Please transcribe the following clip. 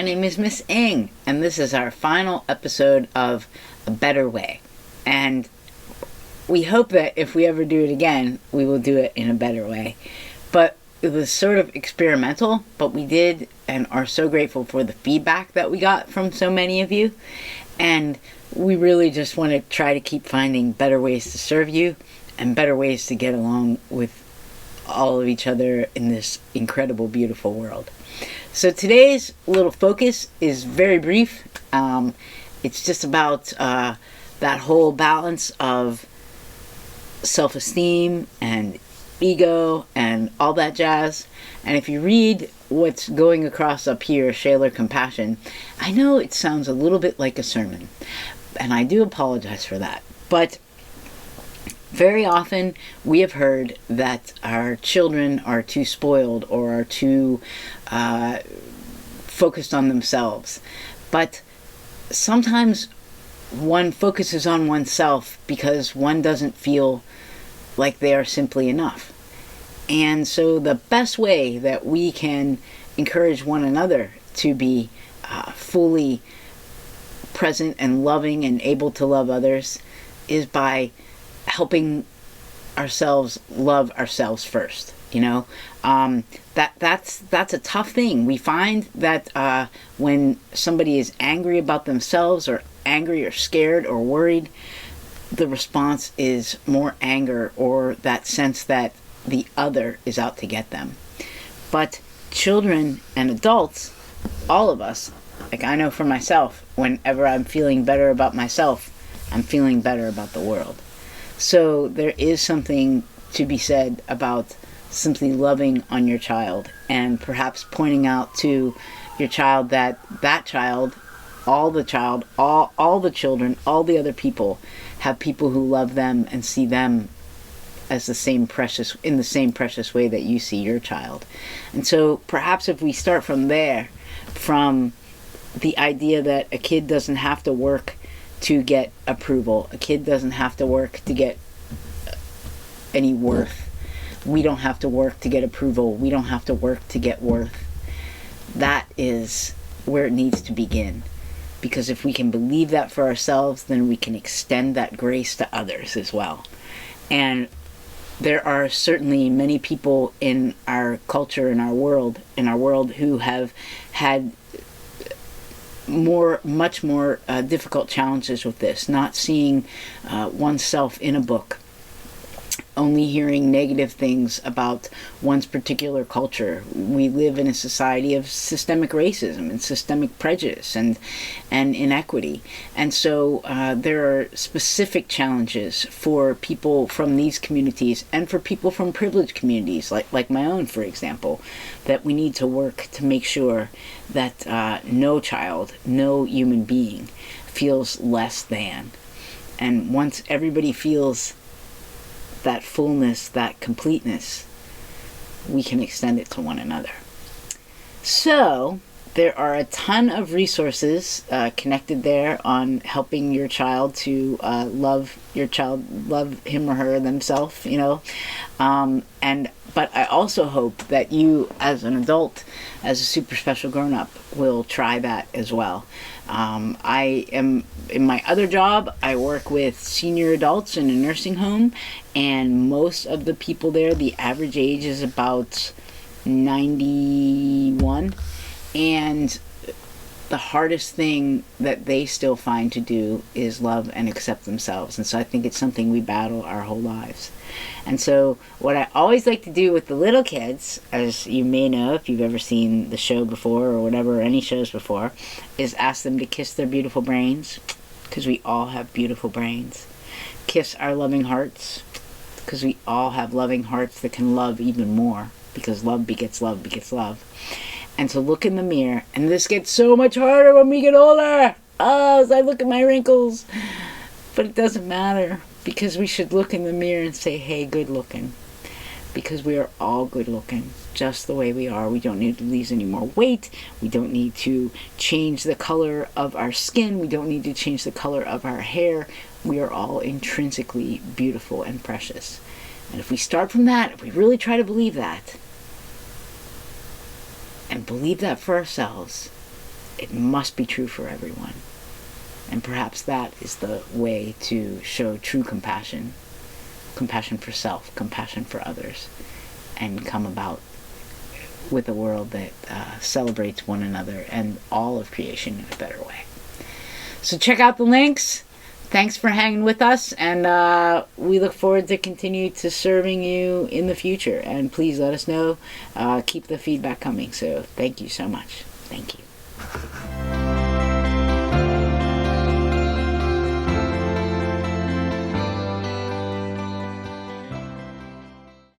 My name is Miss Ing, and this is our final episode of A Better Way. And we hope that if we ever do it again, we will do it in a better way. But it was sort of experimental, but we did and are so grateful for the feedback that we got from so many of you. And we really just want to try to keep finding better ways to serve you and better ways to get along with all of each other in this incredible, beautiful world. So today's little focus is very brief. It's just about that whole balance of self-esteem and ego and all that jazz. And if you read what's going across up here, Shaler Compassion, I know it sounds a little bit like a sermon, and I do apologize for that. But very often we have heard that our children are too spoiled or are too focused on themselves. But sometimes one focuses on oneself because one doesn't feel like they are simply enough. And so the best way that we can encourage one another to be fully present and loving and able to love others is by helping ourselves love ourselves first. That's a tough thing. We find that when somebody is angry about themselves or angry or scared or worried, the response is more anger or that sense that the other is out to get them. But children and adults, all of us, like I know for myself, whenever I'm feeling better about myself, I'm feeling better about the world. So there is something to be said about simply loving on your child and perhaps pointing out to your child that child, all the children, all the other people have people who love them and see them as in the same precious way that you see your child. And so perhaps if we start from there, from the idea that a kid doesn't have to work to get approval. A kid doesn't have to work to get any worth. We don't have to work to get approval. We don't have to work to get worth. That is where it needs to begin. Because if we can believe that for ourselves, then we can extend that grace to others as well. And there are certainly many people in our culture, in our world who have had much more difficult challenges with this, not seeing oneself in a book, only hearing negative things about one's particular culture. We live in a society of systemic racism and systemic prejudice and inequity. And so there are specific challenges for people from these communities and for people from privileged communities, like my own, for example, that we need to work to make sure that no child, no human being feels less than. And once everybody feels that fullness, that completeness, we can extend it to one another. So there are a ton of resources connected there on helping your child to love him or her themselves, but I also hope that you, as an adult, as a super special grown-up, will try that as well. I am, in my other job, I work with senior adults in a nursing home, and most of the people there, the average age is about 91, and the hardest thing that they still find to do is love and accept themselves. And so I think it's something we battle our whole lives. And so what I always like to do with the little kids, as you may know if you've ever seen the show before or whatever, any shows before, is ask them to kiss their beautiful brains, because we all have beautiful brains. Kiss our loving hearts, because we all have loving hearts that can love even more, because love begets love begets love. And to look in the mirror, and this gets so much harder when we get older. Oh, as I look at my wrinkles. But it doesn't matter, because we should look in the mirror and say, hey, good looking. Because we are all good looking, just the way we are. We don't need to lose any more weight. We don't need to change the color of our skin. We don't need to change the color of our hair. We are all intrinsically beautiful and precious. And if we start from that, if we really try to believe that, and believe that for ourselves, it must be true for everyone. And perhaps that is the way to show true compassion. Compassion for self, compassion for others, and come about with a world that celebrates one another and all of creation in a better way. So check out the links. Thanks for hanging with us, and we look forward to continue to serving you in the future. And please let us know. Keep the feedback coming. So thank you so much. Thank you.